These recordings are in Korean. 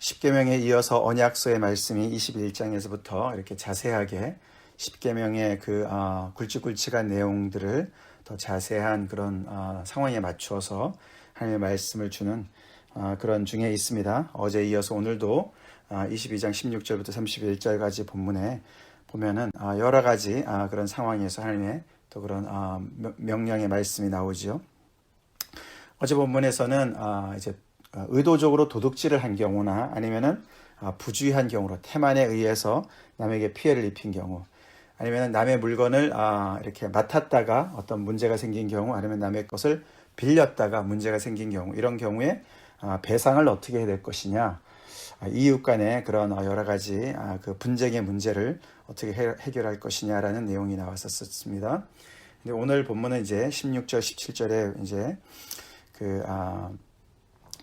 십계명에 이어서 언약서의 말씀이 21장에서부터 이렇게 자세하게 십계명의 그 굵직굵직한 내용들을 더 자세한 그런 상황에 맞추어서 하나님의 말씀을 주는 그런 중에 있습니다. 어제 이어서 오늘도 22장 16절부터 31절까지 본문에 보면은 여러 가지 그런 상황에서 하나님의 또 그런 명령의 말씀이 나오지요. 어제 본문에서는 이제 의도적으로 도둑질을 한 경우나 아니면은 부주의한 경우로 태만에 의해서 남에게 피해를 입힌 경우, 아니면 남의 물건을 이렇게 맡았다가 어떤 문제가 생긴 경우, 아니면 남의 것을 빌렸다가 문제가 생긴 경우, 이런 경우에 배상을 어떻게 해야 될 것이냐, 이웃 간의 그런 여러 가지 그 분쟁의 문제를 어떻게 해결할 것이냐라는 내용이 나왔었습니다. 근데 오늘 본문은 이제 16절, 17절에 이제 그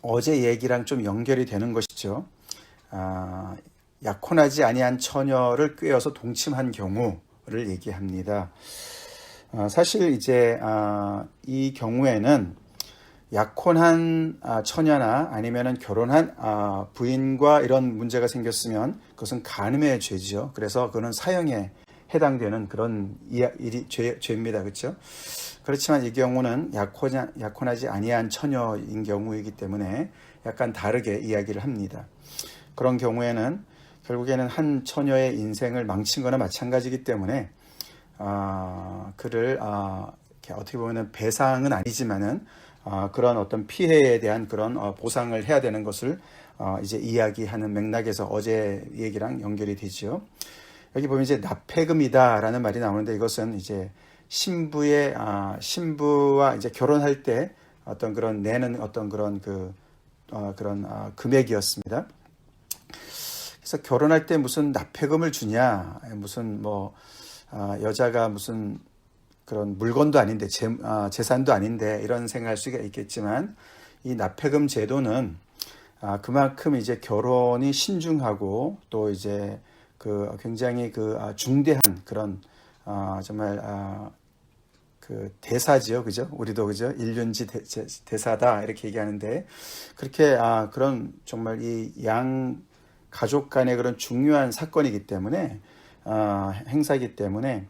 어제 얘기랑 좀 연결이 되는 것이죠. 약혼하지 아니한 처녀를 꾀어서 동침한 경우를 얘기합니다. 사실 이제 이 경우에는 약혼한 처녀나 아니면은 결혼한 부인과 이런 문제가 생겼으면 그것은 간음의 죄지요. 그래서 그거는 사형에 해당되는 그런 죄입니다. 그렇죠? 그렇지만 이 경우는 약혼하지 아니한 처녀인 경우이기 때문에 약간 다르게 이야기를 합니다. 그런 경우에는 결국에는 한 처녀의 인생을 망친 거나 마찬가지이기 때문에 그를 이렇게 어떻게 보면 배상은 아니지만은 그런 어떤 피해에 대한 그런 보상을 해야 되는 것을 이제 이야기하는 맥락에서 어제 얘기랑 연결이 되죠. 여기 보면 이제 납폐금이다라는 말이 나오는데, 이것은 이제 신부와 이제 결혼할 때 어떤 그런 내는 어떤 그런 그런 금액이었습니다. 그래서 결혼할 때 무슨 납폐금을 주냐, 무슨 여자가 무슨 그런 물건도 아닌데 재산도 아닌데 이런 생각할 수가 있겠지만, 이 납폐금 제도는 그만큼 이제 결혼이 신중하고 또 이제 그 굉장히 그 중대한 그런 정말 그 대사지요, 그죠? 우리도 그죠? 일륜지 대사다 이렇게 얘기하는데, 그렇게 그런 정말 이 양 가족 간의 그런 중요한 사건이기 때문에 행사이기 때문에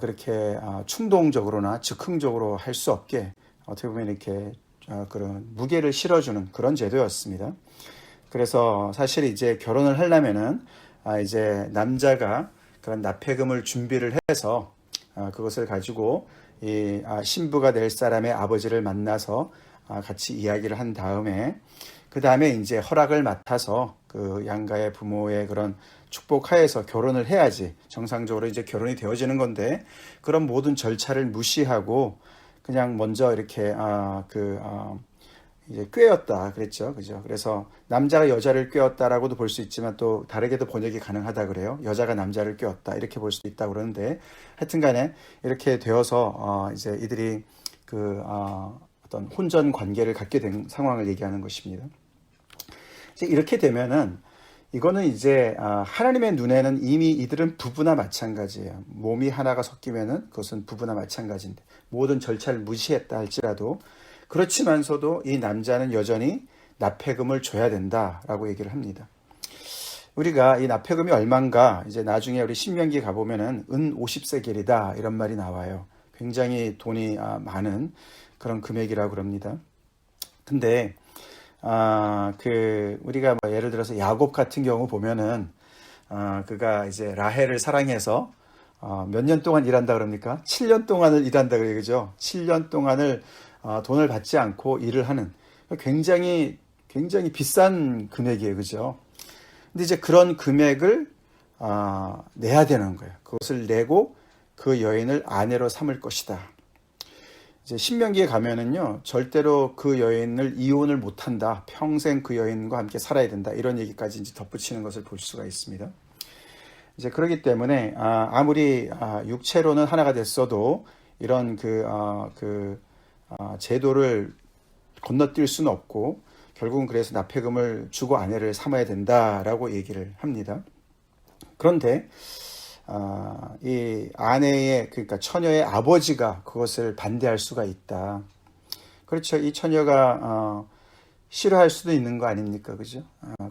그렇게 충동적으로나 즉흥적으로 할 수 없게 어떻게 보면 이렇게 그런 무게를 실어주는 그런 제도였습니다. 그래서 사실 이제 결혼을 하려면은 이제 남자가 그런 납폐금을 준비를 해서 그것을 가지고 이 신부가 될 사람의 아버지를 만나서 같이 이야기를 한 다음에, 그 다음에 이제 허락을 맡아서 그 양가의 부모의 그런 축복하에서 결혼을 해야지 정상적으로 이제 결혼이 되어지는 건데, 그런 모든 절차를 무시하고 그냥 먼저 이렇게 이제 꾀었다 그랬죠, 그죠? 그래서 남자가 여자를 꾀었다라고도 볼 수 있지만 또 다르게도 번역이 가능하다 그래요. 여자가 남자를 꾀었다 이렇게 볼 수도 있다 그러는데, 하여튼간에 이렇게 되어서 이제 이들이 그 어떤 혼전 관계를 갖게 된 상황을 얘기하는 것입니다. 이제 이렇게 되면은 이거는 이제 하나님의 눈에는 이미 이들은 부부나 마찬가지예요. 몸이 하나가 섞이면은 그것은 부부나 마찬가지인데, 모든 절차를 무시했다 할지라도, 그렇지만서도 이 남자는 여전히 납폐금을 줘야 된다라고 얘기를 합니다. 우리가 이 납폐금이 얼마인가, 이제 나중에 우리 신명기 가보면은 은 50세겔이다 이런 말이 나와요. 굉장히 돈이 많은 그런 금액이라고 그럽니다. 근데 우리가 예를 들어서 야곱 같은 경우 보면은 그가 이제 라헬을 사랑해서 몇 년 동안 일한다 그럽니까? 7년 동안을 일한다 그러죠. 7년 동안을 돈을 받지 않고 일을 하는, 굉장히 비싼 금액이에요, 그죠? 근데 이제 그런 금액을 내야 되는 거예요. 그것을 내고 그 여인을 아내로 삼을 것이다. 이제 신명기에 가면은요, 절대로 그 여인을 이혼을 못 한다. 평생 그 여인과 함께 살아야 된다. 이런 얘기까지 이제 덧붙이는 것을 볼 수가 있습니다. 이제 그렇기 때문에 아무리 육체로는 하나가 됐어도 이런 제도를 건너뛸 수는 없고, 결국은 그래서 납폐금을 주고 아내를 삼아야 된다라고 얘기를 합니다. 그런데 이 아내의, 그러니까 처녀의 아버지가 그것을 반대할 수가 있다. 그렇죠. 이 처녀가 싫어할 수도 있는 거 아닙니까? 그죠?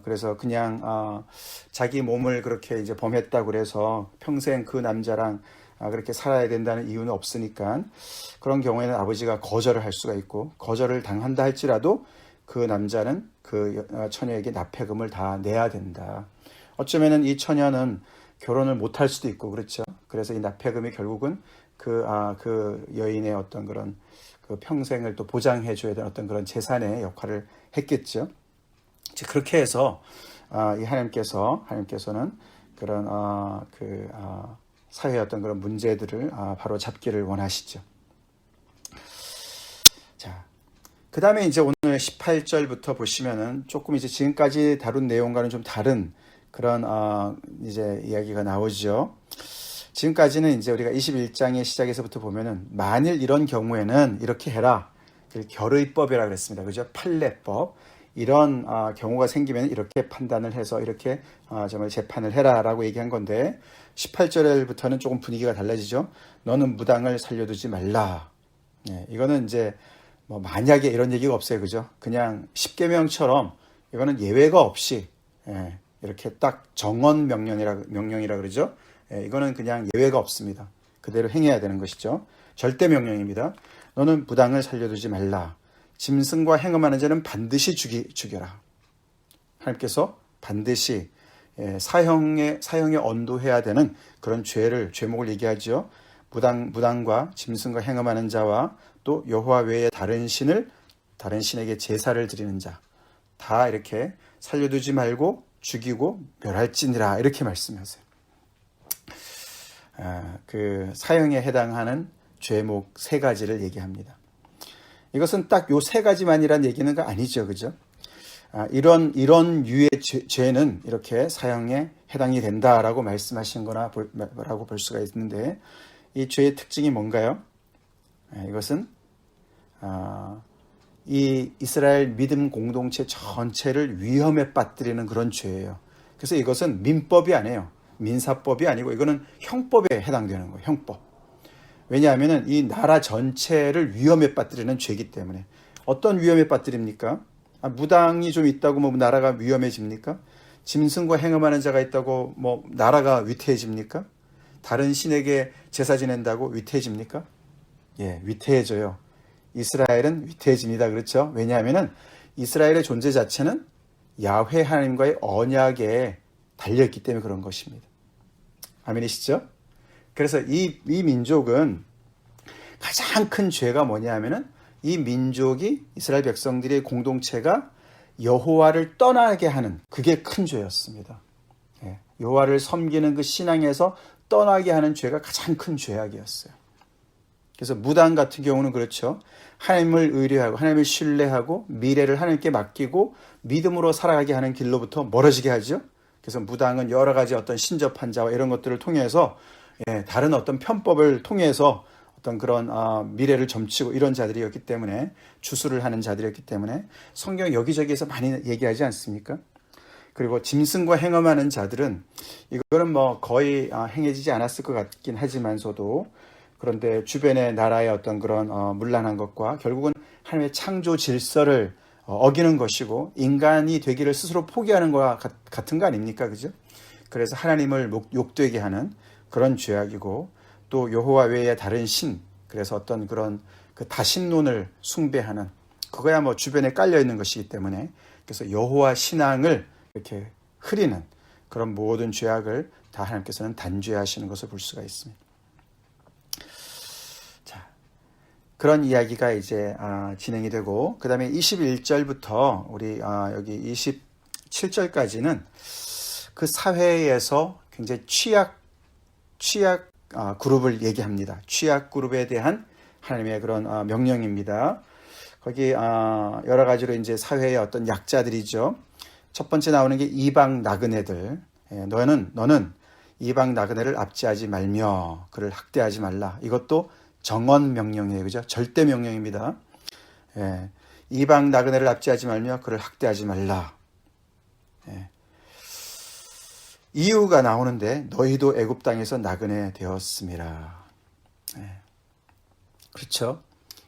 그래서 그냥 자기 몸을 그렇게 이제 범했다고 그래서 평생 그 남자랑 그렇게 살아야 된다는 이유는 없으니까 그런 경우에는 아버지가 거절을 할 수가 있고 거절을 당한다 할지라도 그 남자는 그 처녀에게 납폐금을 다 내야 된다. 어쩌면은 이 처녀는 결혼을 못 할 수도 있고 그렇죠. 그래서 이 납폐금이 결국은 그 여인의 어떤 그런 그 평생을 또 보장해 줘야 되는 어떤 그런 재산의 역할을 했겠죠. 이제 그렇게 해서 이 하나님께서는 그런 사회의 어떤 그런 문제들을 바로 잡기를 원하시죠. 자, 그 다음에 이제 오늘 18절부터 보시면은 조금 이제 지금까지 다룬 내용과는 좀 다른 그런 이제 이야기가 나오죠. 지금까지는 이제 우리가 21장의 시작에서부터 보면은 만일 이런 경우에는 이렇게 해라. 결의법이라고 그랬습니다. 그죠? 판례법. 이런 경우가 생기면 이렇게 판단을 해서 이렇게 정말 재판을 해라라고 얘기한 건데 18절부터는 조금 분위기가 달라지죠. 너는 무당을 살려두지 말라. 예, 이거는 이제 뭐 만약에 이런 얘기가 없어요. 그죠? 그냥 십계명처럼 이거는 예외가 없이 이렇게 딱 정언 명령이라 그러죠. 이거는 그냥 예외가 없습니다. 그대로 행해야 되는 것이죠. 절대 명령입니다. 너는 무당을 살려두지 말라. 짐승과 행음하는 자는 반드시 죽여라. 하나님께서 반드시 사형에 언도해야 되는 그런 죄목을 얘기하죠. 무당과 짐승과 행음하는 자와 또 여호와 외에 다른 신에게 제사를 드리는 자 다 이렇게 살려두지 말고 죽이고 멸할지니라 이렇게 말씀하세요. 그 사형에 해당하는 죄목 3가지를 얘기합니다. 이것은 딱 요 3가지만이란 얘기는 아니죠, 그죠? 이런 유의 죄는 이렇게 사형에 해당이 된다라고 말씀하신 거라고 볼 수가 있는데 이 죄의 특징이 뭔가요? 이것은 이 이스라엘 믿음 공동체 전체를 위험에 빠뜨리는 그런 죄예요. 그래서 이것은 민법이 아니에요. 민사법이 아니고 이거는 형법에 해당되는 거예요. 형법. 왜냐하면 이 나라 전체를 위험에 빠뜨리는 죄이기 때문에. 어떤 위험에 빠뜨립니까? 무당이 좀 있다고 뭐 나라가 위험해집니까? 짐승과 행음하는 자가 있다고 뭐 나라가 위태해집니까? 다른 신에게 제사 지낸다고 위태해집니까? 예, 위태해져요. 이스라엘은 위태해집니다. 그렇죠? 왜냐하면 이스라엘의 존재 자체는 야훼 하나님과의 언약에 달려있기 때문에 그런 것입니다. 아멘이시죠? 그래서 이 민족은 가장 큰 죄가 뭐냐면은 이 민족이 이스라엘 백성들의 공동체가 여호와를 떠나게 하는 그게 큰 죄였습니다. 여호와를 섬기는 그 신앙에서 떠나게 하는 죄가 가장 큰 죄악이었어요. 그래서 무당 같은 경우는 그렇죠. 하나님을 의뢰하고 하나님을 신뢰하고 미래를 하나님께 맡기고 믿음으로 살아가게 하는 길로부터 멀어지게 하죠. 그래서 무당은 여러 가지 어떤 신접한 자와 이런 것들을 통해서 다른 어떤 편법을 통해서 어떤 그런 미래를 점치고 이런 자들이었기 때문에 주술을 하는 자들이었기 때문에 성경 여기저기에서 많이 얘기하지 않습니까? 그리고 짐승과 행음하는 자들은 이거는 뭐 거의 행해지지 않았을 것 같긴 하지만서도 그런데 주변의 나라의 어떤 그런 문란한 것과 결국은 하나님의 창조 질서를 어기는 것이고 인간이 되기를 스스로 포기하는 것과 같은 거 아닙니까? 그죠? 그래서 하나님을 욕되게 하는 그런 죄악이고 또 여호와 외에 다른 신, 그래서 어떤 그런 그 다신론을 숭배하는 그거야 뭐 주변에 깔려 있는 것이기 때문에 그래서 여호와 신앙을 이렇게 흐리는 그런 모든 죄악을 다 하나님께서는 단죄하시는 것을 볼 수가 있습니다. 자, 그런 이야기가 이제 진행이 되고 그 다음에 21절부터 우리 여기 27절까지는 그 사회에서 굉장히 취약 그룹을 얘기합니다. 취약 그룹에 대한 하나님의 그런 명령입니다. 거기 여러 가지로 이제 사회의 어떤 약자들이죠. 첫 번째 나오는 게 이방 나그네들. 너는 이방 나그네를 압제하지 말며 그를 학대하지 말라. 이것도 정언 명령이에요. 그죠? 절대 명령입니다. 이방 나그네를 압제하지 말며 그를 학대하지 말라. 이유가 나오는데 너희도 애굽 땅에서 나그네 되었음이라. 그렇죠.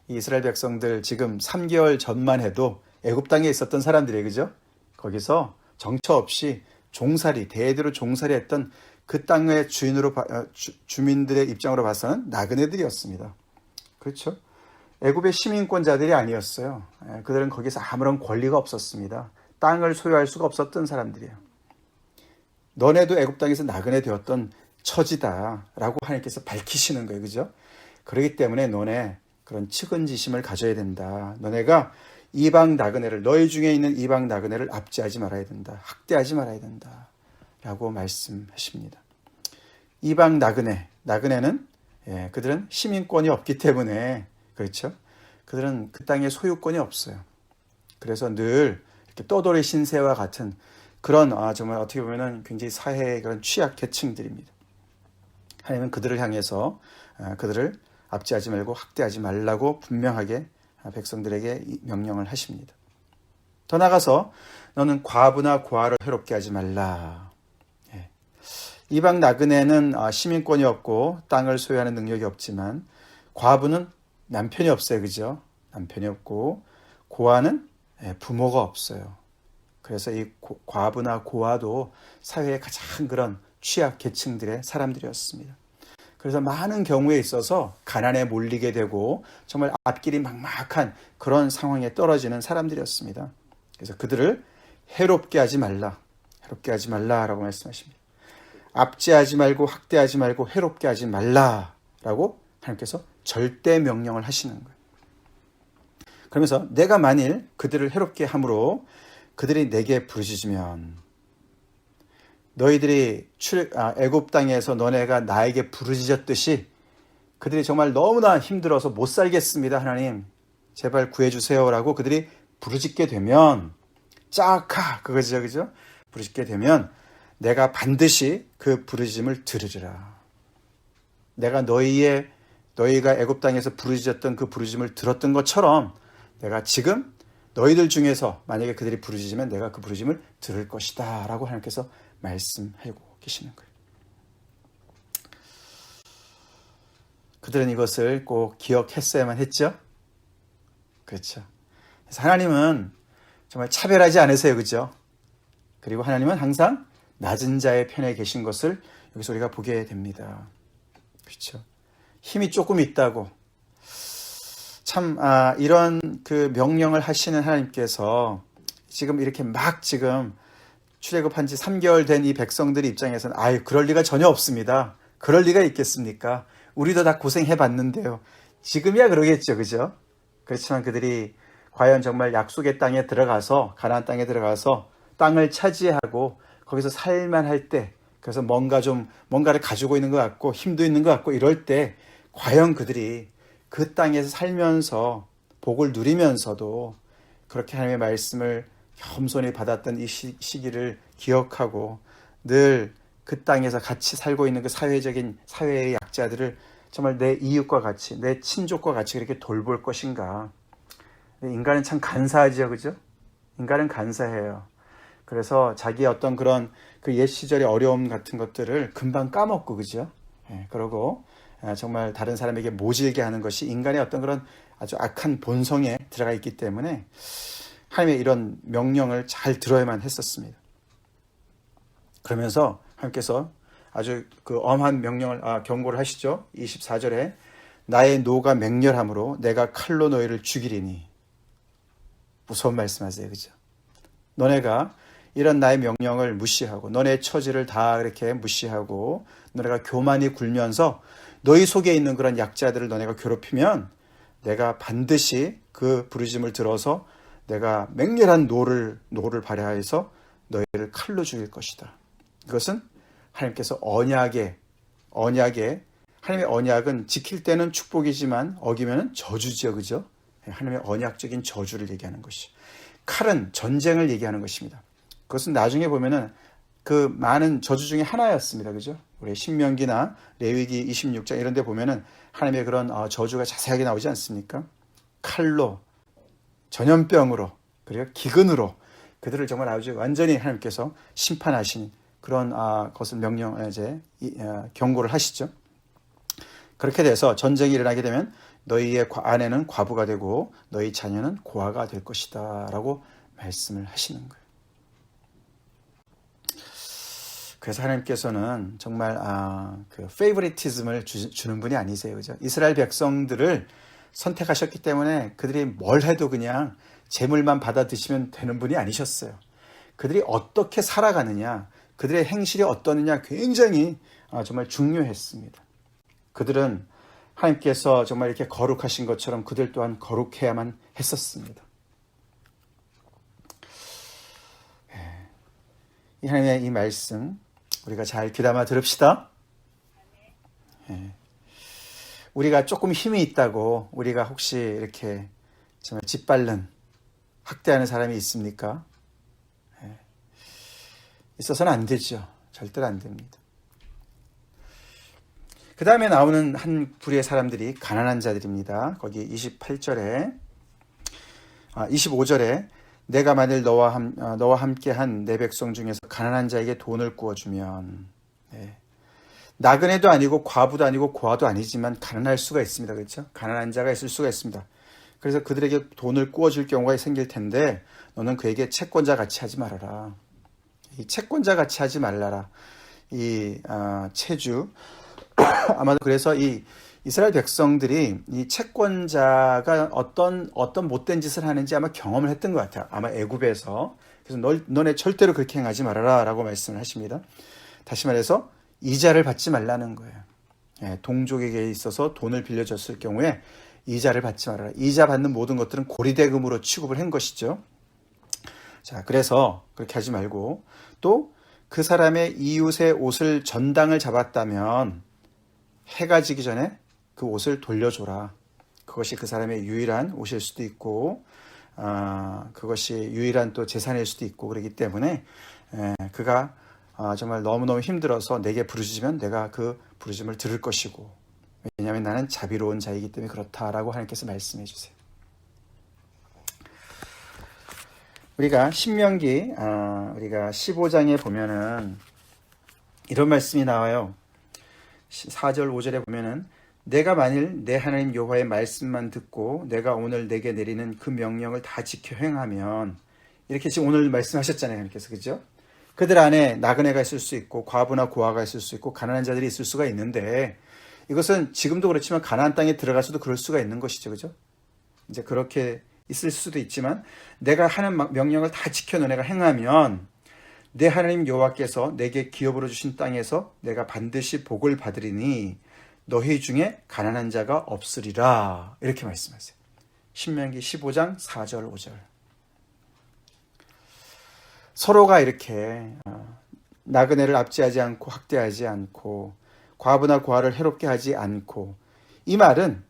이스라엘 백성들 지금 3개월 전만 해도 애굽 땅에 있었던 사람들이에요. 그죠? 거기서 정처 없이 종살이, 대대로 종살이 했던 그 땅의 주민들의 입장으로 봐서는 나그네들이었습니다. 그렇죠? 애굽의 시민권자들이 아니었어요. 그들은 거기서 아무런 권리가 없었습니다. 땅을 소유할 수가 없었던 사람들이에요. 너네도 애굽 땅에서 나그네 되었던 처지다라고 하나님께서 밝히시는 거예요. 그죠? 그렇기 때문에 너네 그런 측은지심을 가져야 된다. 너네가 이방 나그네를, 너희 중에 있는 이방 나그네를 압제하지 말아야 된다. 학대하지 말아야 된다. 라고 말씀하십니다. 이방 나그네는 그들은 시민권이 없기 때문에, 그렇죠? 그들은 그 땅의 소유권이 없어요. 그래서 늘 이렇게 떠돌이 신세와 같은 그런 정말 어떻게 보면 굉장히 사회의 그런 취약 계층들입니다. 하나님은 그들을 향해서 그들을 압제하지 말고 학대하지 말라고 분명하게 백성들에게 명령을 하십니다. 더 나아가서 너는 과부나 고아를 해롭게 하지 말라. 이방 나그네는 시민권이 없고 땅을 소유하는 능력이 없지만 과부는 남편이 없어요. 그죠? 남편이 없고 고아는 부모가 없어요. 그래서 이 과부나 고아도 사회의 가장 그런 취약 계층들의 사람들이었습니다. 그래서 많은 경우에 있어서 가난에 몰리게 되고 정말 앞길이 막막한 그런 상황에 떨어지는 사람들이었습니다. 그래서 그들을 해롭게 하지 말라라고 말씀하십니다. 압제하지 말고 학대하지 말고 해롭게 하지 말라라고 하나님께서 절대 명령을 하시는 거예요. 그러면서 내가 만일 그들을 해롭게 함으로 그들이 내게 부르짖으면 너희들이 애굽 땅에서 너네가 나에게 부르짖었듯이 그들이 정말 너무나 힘들어서 못 살겠습니다. 하나님 제발 구해주세요라고 그들이 부르짖게 되면 짜카 그거죠. 그죠? 부르짖게 되면 내가 반드시 그 부르짖음을 들으리라. 내가 너희가 애굽 땅에서 부르짖었던 그 부르짖음을 들었던 것처럼 내가 지금 너희들 중에서 만약에 그들이 부르짖으면 내가 그 부르짖음을 들을 것이다 라고 하나님께서 말씀하고 계시는 거예요. 그들은 이것을 꼭 기억했어야만 했죠. 그렇죠. 그래서 하나님은 정말 차별하지 않으세요. 그죠? 그리고 하나님은 항상 낮은 자의 편에 계신 것을 여기서 우리가 보게 됩니다. 그렇죠. 힘이 조금 있다고 참 이런 그 명령을 하시는 하나님께서 지금 이렇게 지금 출애굽한 지 3개월 된 이 백성들의 입장에서는 그럴 리가 전혀 없습니다. 그럴 리가 있겠습니까? 우리도 다 고생해 봤는데요. 지금이야 그러겠죠. 그죠? 그렇지만 그들이 과연 정말 약속의 땅에 들어가서 가나안 땅에 들어가서 땅을 차지하고 거기서 살만 할 때 그래서 뭔가를 가지고 있는 것 같고 힘도 있는 것 같고 이럴 때 과연 그들이 그 땅에서 살면서 복을 누리면서도 그렇게 하나님의 말씀을 겸손히 받았던 이 시기를 기억하고 늘 그 땅에서 같이 살고 있는 그 사회의 약자들을 정말 내 이웃과 같이 내 친족과 같이 그렇게 돌볼 것인가. 인간은 참 간사하죠. 그죠? 인간은 간사해요. 그래서 자기의 어떤 그런 그 옛 시절의 어려움 같은 것들을 금방 까먹고 그죠? 그러고 정말 다른 사람에게 모질게 하는 것이 인간의 어떤 그런 아주 악한 본성에 들어가 있기 때문에 하나님의 이런 명령을 잘 들어야만 했었습니다. 그러면서 하나님께서 아주 그 엄한 경고를 하시죠. 24절에 나의 노가 맹렬함으로 내가 칼로 너희를 죽이리니. 무서운 말씀하세요. 그죠? 너네가 이런 나의 명령을 무시하고 너네 처지를 다 이렇게 무시하고 너네가 교만이 굴면서 너희 속에 있는 그런 약자들을 너네가 괴롭히면 내가 반드시 그 부르짖음을 들어서 내가 맹렬한 노를 발휘해서 너희를 칼로 죽일 것이다. 이것은 하나님께서 언약의 하나님의 언약은 지킬 때는 축복이지만 어기면 저주죠. 그죠? 하나님의 언약적인 저주를 얘기하는 것이. 칼은 전쟁을 얘기하는 것입니다. 그것은 나중에 보면은 그 많은 저주 중에 하나였습니다. 그죠? 우리 신명기나 레위기 26장 이런 데 보면은 하나님의 그런 저주가 자세하게 나오지 않습니까? 칼로, 전염병으로, 그리고 기근으로 그들을 정말 아주 완전히 하나님께서 심판하신 그런 것을 경고를 하시죠. 그렇게 돼서 전쟁이 일어나게 되면 너희의 아내는 과부가 되고 너희 자녀는 고아가 될 것이다 라고 말씀을 하시는 거예요. 그래서 하나님께서는 정말 그 페이보리티즘을 주는 분이 아니세요. 그죠? 이스라엘 백성들을 선택하셨기 때문에 그들이 뭘 해도 그냥 재물만 받아 드시면 되는 분이 아니셨어요. 그들이 어떻게 살아가느냐, 그들의 행실이 어떠느냐 굉장히 정말 중요했습니다. 그들은 하나님께서 정말 이렇게 거룩하신 것처럼 그들 또한 거룩해야만 했었습니다. 이 하나님의 이 말씀 우리가 잘 귀담아 들읍시다. 우리가 조금 힘이 있다고 우리가 혹시 이렇게 정말 짓밟는 학대하는 사람이 있습니까? 있어서는 안 되죠. 절대로 안 됩니다. 그 다음에 나오는 한 부류의 사람들이 가난한 자들입니다. 거기 28절에 25절에 내가 만일 너와 함께한 내 백성 중에서 가난한 자에게 돈을 구워주면, 나그네도 아니고 과부도 아니고 고아도 아니지만 가난할 수가 있습니다. 그렇죠? 가난한 자가 있을 수가 있습니다. 그래서 그들에게 돈을 구워줄 경우가 생길 텐데 너는 그에게 채권자 같이 하지 말아라. 이 채권자 같이 하지 말라라. 이 채주 아마도 그래서 이 이스라엘 백성들이 이 채권자가 어떤 못된 짓을 하는지 아마 경험을 했던 것 같아요. 아마 애굽에서. 그래서 너네 절대로 그렇게 행하지 말아라 라고 말씀을 하십니다. 다시 말해서 이자를 받지 말라는 거예요. 동족에게 있어서 돈을 빌려줬을 경우에 이자를 받지 말아라. 이자 받는 모든 것들은 고리대금으로 취급을 한 것이죠. 자, 그래서 그렇게 하지 말고 또 그 사람의 이웃의 옷을 전당을 잡았다면 해가 지기 전에 그 옷을 돌려줘라. 그것이 그 사람의 유일한 옷일 수도 있고 그것이 유일한 또 재산일 수도 있고 그렇기 때문에 그가 정말 너무너무 힘들어서 내게 부르짖으면 내가 그 부르짖음을 들을 것이고 왜냐하면 나는 자비로운 자이기 때문에 그렇다라고 하나님께서 말씀해 주세요. 우리가 신명기 우리가 15장에 보면은 이런 말씀이 나와요. 4절 5절에 보면은 내가 만일 내 하나님 여호와의 말씀만 듣고 내가 오늘 내게 내리는 그 명령을 다 지켜 행하면 이렇게 지금 오늘 말씀하셨잖아요. 하나님께서 그죠? 그들 안에 나그네가 있을 수 있고 과부나 고아가 있을 수 있고 가난한 자들이 있을 수가 있는데 이것은 지금도 그렇지만 가나안 땅에 들어가서도 그럴 수가 있는 것이죠. 그죠? 이제 그렇게 있을 수도 있지만 내가 하는 명령을 다 지켜 너네가 행하면 내 하나님 여호와께서 내게 기업으로 주신 땅에서 내가 반드시 복을 받으리니 너희 중에 가난한 자가 없으리라. 이렇게 말씀하세요. 신명기 15장 4절 5절. 서로가 이렇게 나그네를 압제하지 않고 학대하지 않고 과부나 고아를 해롭게 하지 않고 이 말은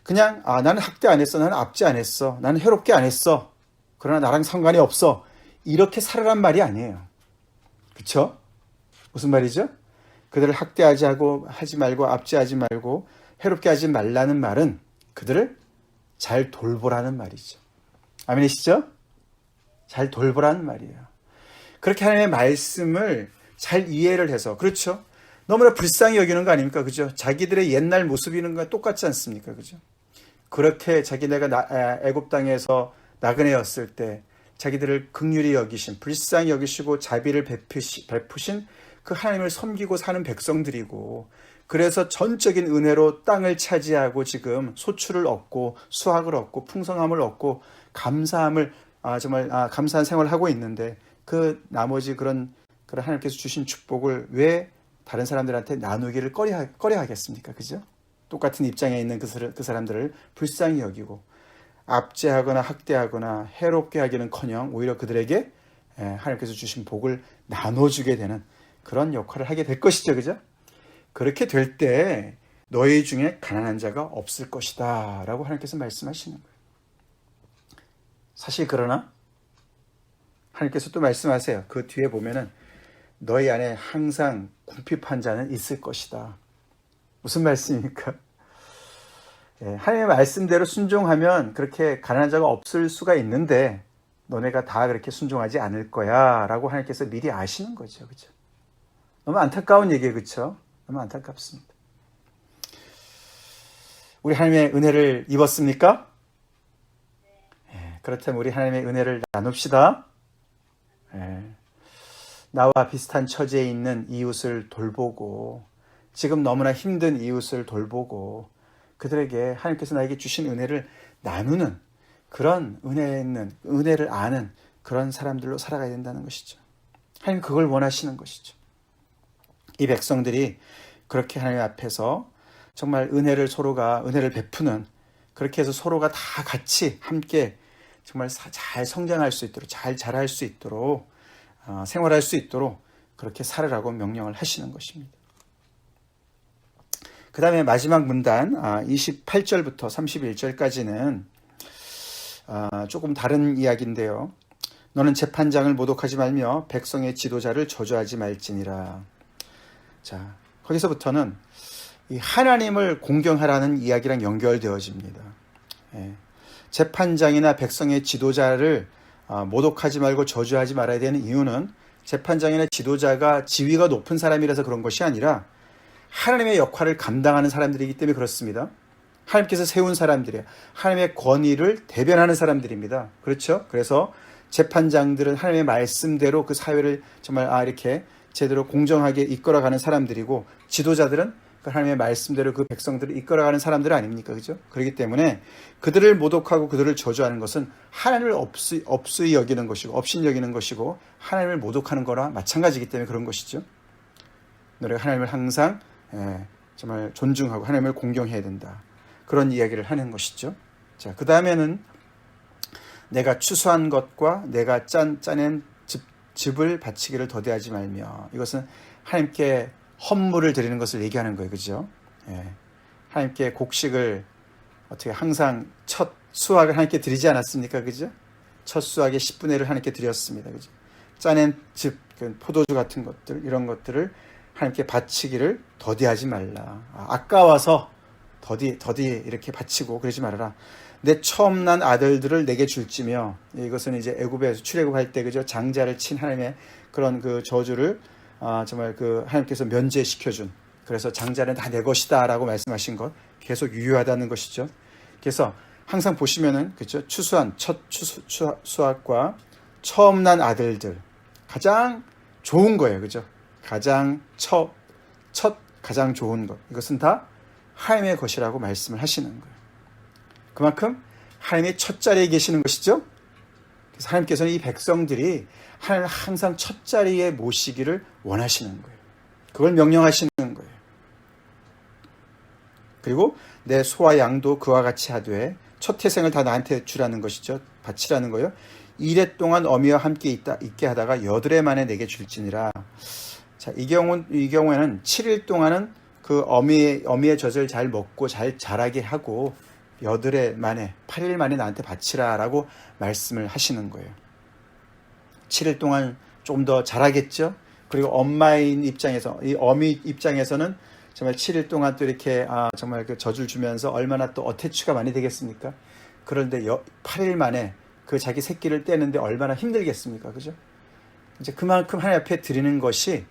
그냥 나는 학대 안 했어. 나는 압제 안 했어. 나는 해롭게 안 했어. 그러나 나랑 상관이 없어. 이렇게 살아란 말이 아니에요. 그렇죠? 무슨 말이죠? 그들을 하지 말고 압제하지 말고 해롭게 하지 말라는 말은 그들을 잘 돌보라는 말이죠. 아멘이시죠? 잘 돌보라는 말이에요. 그렇게 하나님의 말씀을 잘 이해를 해서 그렇죠? 너무나 불쌍히 여기는 거 아닙니까? 그죠? 자기들의 옛날 모습이는 거 똑같지 않습니까? 그죠? 그렇게 자기네가 애굽 땅에서 나그네였을 때 자기들을 긍휼히 여기신 불쌍히 여기시고 자비를 베푸신 그 하나님을 섬기고 사는 백성들이고 그래서 전적인 은혜로 땅을 차지하고 지금 소출을 얻고 수확을 얻고 풍성함을 얻고 감사함을 정말 감사한 생활을 하고 있는데 그 나머지 그런 하나님께서 주신 축복을 왜 다른 사람들한테 나누기를 꺼려 하겠습니까? 그죠? 똑같은 입장에 있는 그 사람들을 불쌍히 여기고 압제하거나 학대하거나 해롭게 하기는커녕 오히려 그들에게 하나님께서 주신 복을 나눠주게 되는 그런 역할을 하게 될 것이죠. 그죠? 그렇게 될 때 너희 중에 가난한 자가 없을 것이다 라고 하나님께서 말씀하시는 거예요. 사실 그러나 하나님께서 또 말씀하세요. 그 뒤에 보면은 너희 안에 항상 궁핍한 자는 있을 것이다. 무슨 말씀입니까? 하나님의 말씀대로 순종하면 그렇게 가난한 자가 없을 수가 있는데 너네가 다 그렇게 순종하지 않을 거야 라고 하나님께서 미리 아시는 거죠. 그죠? 너무 안타까운 얘기예요. 그렇죠? 너무 안타깝습니다. 우리 하나님의 은혜를 입었습니까? 그렇다면 우리 하나님의 은혜를 나눕시다. 나와 비슷한 처지에 있는 이웃을 돌보고, 지금 너무나 힘든 이웃을 돌보고, 그들에게 하나님께서 나에게 주신 은혜를 나누는 그런 은혜를 아는 그런 사람들로 살아가야 된다는 것이죠. 하나님 그걸 원하시는 것이죠. 이 백성들이 그렇게 하나님 앞에서 정말 은혜를 베푸는, 그렇게 해서 서로가 다 같이 함께 정말 잘 성장할 수 있도록, 잘 자랄 수 있도록, 생활할 수 있도록 그렇게 살으라고 명령을 하시는 것입니다. 그 다음에 마지막 문단 28절부터 31절까지는 조금 다른 이야기인데요. 너는 재판장을 모독하지 말며 백성의 지도자를 저주하지 말지니라. 자, 거기서부터는 이 하나님을 공경하라는 이야기랑 연결되어집니다. 재판장이나 백성의 지도자를 모독하지 말고 저주하지 말아야 되는 이유는 재판장이나 지도자가 지위가 높은 사람이라서 그런 것이 아니라 하나님의 역할을 감당하는 사람들이기 때문에 그렇습니다. 하나님께서 세운 사람들이에요. 하나님의 권위를 대변하는 사람들입니다. 그렇죠? 그래서 재판장들은 하나님의 말씀대로 그 사회를 정말 이렇게 제대로 공정하게 이끌어가는 사람들이고, 지도자들은 하나님의 말씀대로 그 백성들을 이끌어가는 사람들 아닙니까? 그죠? 그렇기 때문에 그들을 모독하고 그들을 저주하는 것은 하나님을 없이 여기는 것이고, 없인 여기는 것이고, 하나님을 모독하는 거나 마찬가지이기 때문에 그런 것이죠. 우리가 하나님을 항상 정말 존중하고 하나님을 공경해야 된다. 그런 이야기를 하는 것이죠. 자, 그 다음에는 내가 추수한 것과 내가 짜낸 즙을 바치기를 더디하지 말며, 이것은 하나님께 헌물을 드리는 것을 얘기하는 거예요. 그죠? 하나님께 곡식을 어떻게 항상 첫 수확을 하나님께 드리지 않았습니까? 그죠? 첫 수확의 10분의 1을 하나님께 드렸습니다. 그죠? 짜낸 즙, 포도주 같은 것들, 이런 것들을 하나님께 바치기를 더디하지 말라. 아까워서 더디 이렇게 바치고 그러지 말아라. 내 처음 난 아들들을 내게 줄지며, 이것은 이제 애굽에서 출애굽할 때 그죠? 장자를 친 하나님의 그런 그 저주를 정말 그 하나님께서 면제시켜준, 그래서 장자는 다 내 것이다라고 말씀하신 것 계속 유효하다는 것이죠. 그래서 항상 보시면은 그죠? 추수한 첫 수확과 처음 난 아들들 가장 좋은 거예요. 그죠? 가장 가장 좋은 것, 이것은 다 하나님의 것이라고 말씀을 하시는 거예요. 그만큼 하나님의 첫 자리에 계시는 것이죠. 그래서 하나님께서는 이 백성들이 하나님을 항상 첫 자리에 모시기를 원하시는 거예요. 그걸 명령하시는 거예요. 그리고 내 소와 양도 그와 같이 하되 첫 태생을 다 나한테 주라는 것이죠. 바치라는 거예요. 이래 동안 어미와 함께 있게 하다가 여드레 만에 내게 줄지니라. 자, 이 경우에는 7일 동안은 그 어미의 젖을 잘 먹고 잘 자라게 하고, 여드레 만에 8일 만에 나한테 바치라라고 말씀을 하시는 거예요. 7일 동안 좀 더 자라겠죠. 그리고 엄마인 입장에서, 이 어미 입장에서는 정말 7일 동안 또 이렇게 정말 그 젖을 주면서 얼마나 또 어태치가 많이 되겠습니까? 그런데 8일 만에 그 자기 새끼를 떼는데 얼마나 힘들겠습니까? 그죠? 이제 그만큼 하나님 앞에 드리는 것이,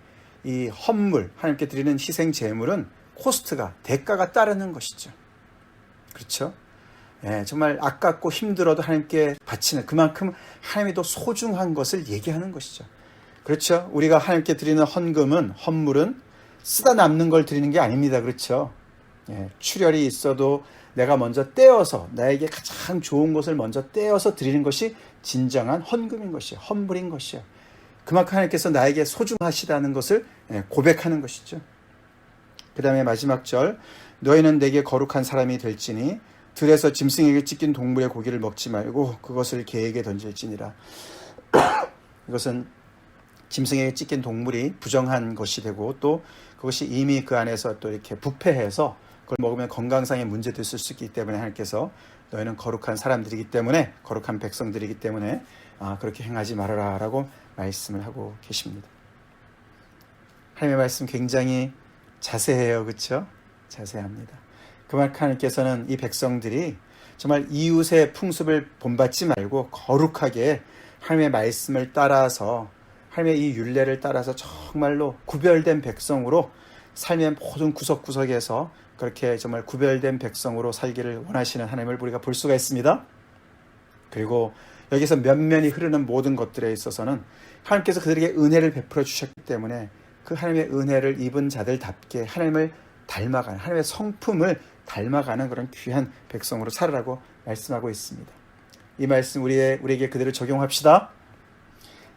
이 헌물, 하나님께 드리는 희생 제물은 코스트가, 대가가 따르는 것이죠. 그렇죠? 정말 아깝고 힘들어도 하나님께 바치는, 그만큼 하나님이 더 소중한 것을 얘기하는 것이죠. 그렇죠? 우리가 하나님께 드리는 헌물은 쓰다 남는 걸 드리는 게 아닙니다. 그렇죠? 출혈이 있어도 내가 먼저 떼어서, 나에게 가장 좋은 것을 먼저 떼어서 드리는 것이 진정한 헌금인 것이에요. 헌물인 것이에요. 그만큼 하나님께서 나에게 소중하시다는 것을 고백하는 것이죠. 그 다음에 마지막 절, 너희는 내게 거룩한 사람이 될지니 들에서 짐승에게 찢긴 동물의 고기를 먹지 말고 그것을 개에게 던질지니라. 이것은 짐승에게 찢긴 동물이 부정한 것이 되고, 또 그것이 이미 그 안에서 또 이렇게 부패해서 그걸 먹으면 건강상의 문제도 있을 수 있기 때문에 하나님께서 너희는 거룩한 사람들이기 때문에, 거룩한 백성들이기 때문에 그렇게 행하지 말아라 라고 말씀을 하고 계십니다. 하나님의 말씀 굉장히 자세해요. 그렇죠? 자세합니다. 그만큼 하나님께서는 이 백성들이 정말 이웃의 풍습을 본받지 말고 거룩하게 하나님의 말씀을 따라서, 하나님의 이 율례를 따라서 정말로 구별된 백성으로 삶의 모든 구석구석에서 그렇게 정말 구별된 백성으로 살기를 원하시는 하나님을 우리가 볼 수가 있습니다. 그리고 여기서 면면이 흐르는 모든 것들에 있어서는 하나님께서 그들에게 은혜를 베풀어 주셨기 때문에 그 하나님의 은혜를 입은 자들답게 하나님을 닮아가는, 하나님의 성품을 닮아가는 그런 귀한 백성으로 살으라고 말씀하고 있습니다. 이 말씀 우리에게 그대로 적용합시다.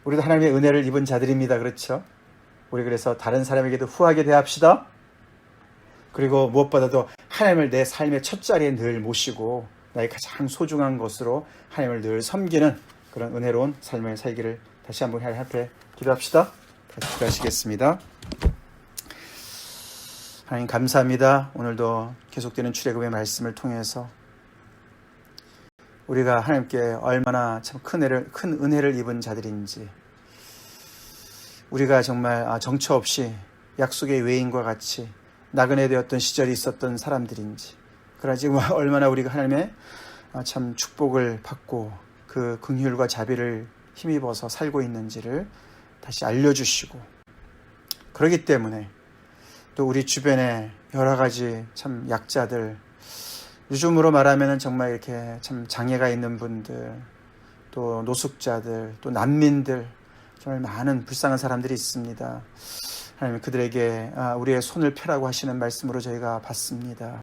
우리도 하나님의 은혜를 입은 자들입니다. 그렇죠? 우리 그래서 다른 사람에게도 후하게 대합시다. 그리고 무엇보다도 하나님을 내 삶의 첫 자리에 늘 모시고 나의 가장 소중한 것으로 하나님을 늘 섬기는 그런 은혜로운 삶을 살기를 다시 한번 하나님 앞에 기도합시다. 다시 기도하시겠습니다. 하나님 감사합니다. 오늘도 계속되는 출애굽의 말씀을 통해서 우리가 하나님께 얼마나 참 큰 은혜를 입은 자들인지, 우리가 정말 정처 없이 약속의 외인과 같이 나그네 되었던 시절이 있었던 사람들인지, 그러지 얼마나 우리가 하나님의 참 축복을 받고 그 긍휼과 자비를 힘입어서 살고 있는지를 다시 알려주시고, 그렇기 때문에 또 우리 주변에 여러 가지 참 약자들, 요즘으로 말하면 정말 이렇게 참 장애가 있는 분들, 또 노숙자들, 또 난민들, 정말 많은 불쌍한 사람들이 있습니다. 하나님 그들에게 우리의 손을 펴라고 하시는 말씀으로 저희가 받습니다.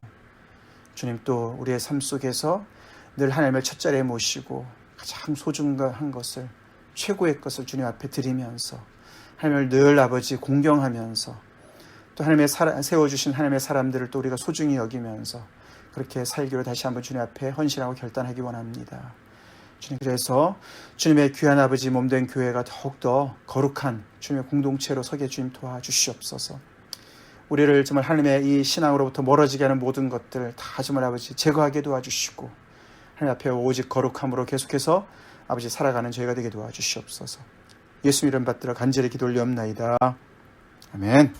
주님, 또 우리의 삶 속에서 늘 하나님을 첫 자리에 모시고 가장 소중한 것을, 최고의 것을 주님 앞에 드리면서 하나님을 늘 아버지 공경하면서 또 하나님의 세워주신 하나님의 사람들을 또 우리가 소중히 여기면서 그렇게 살기로 다시 한번 주님 앞에 헌신하고 결단하기 원합니다. 주님, 그래서 주님의 귀한 아버지 몸된 교회가 더욱더 거룩한 주님의 공동체로 서게 주님 도와주시옵소서. 우리를 정말 하나님의 이 신앙으로부터 멀어지게 하는 모든 것들 다 정말 아버지 제거하게 도와주시고, 하나님 앞에 오직 거룩함으로 계속해서 아버지 살아가는 저희가 되게 도와주시옵소서. 예수 이름 받들어 간절히 기도 올리옵나이다. 아멘.